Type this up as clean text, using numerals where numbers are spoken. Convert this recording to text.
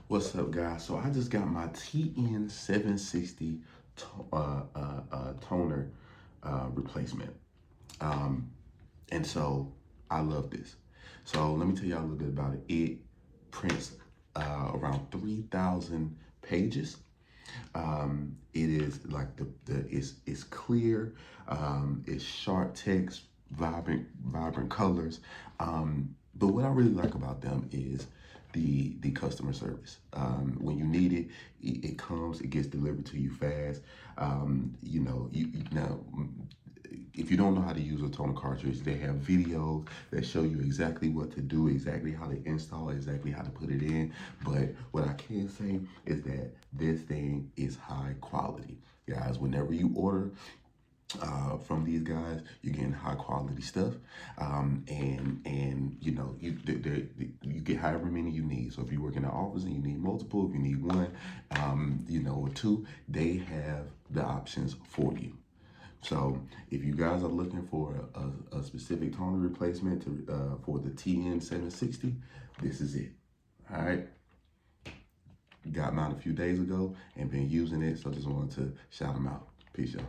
What's up, guys? So I just got my TN760 toner replacement. And so I love this. So let me tell y'all a little bit about it. It prints around 3,000 pages. It is like it's clear, it's sharp text, vibrant colors. But what I really like about them is the customer service. When you need it, it comes, it gets delivered to you fast. Now, if you don't know how to use a toner cartridge, they have videos that show you exactly what to do, exactly how to install, exactly how to put it in. But what I can say is that this thing is high quality. Guys, whenever you order from these guys, you're getting high quality stuff, and you get however many you need. So if you work in the office and you need multiple, if you need one, or two, they have the options for you. So if you guys are looking for a specific toner replacement for the TN760, this is it. All right. Got mine a few days ago and been using it, so just wanted to shout them out. Peace, y'all.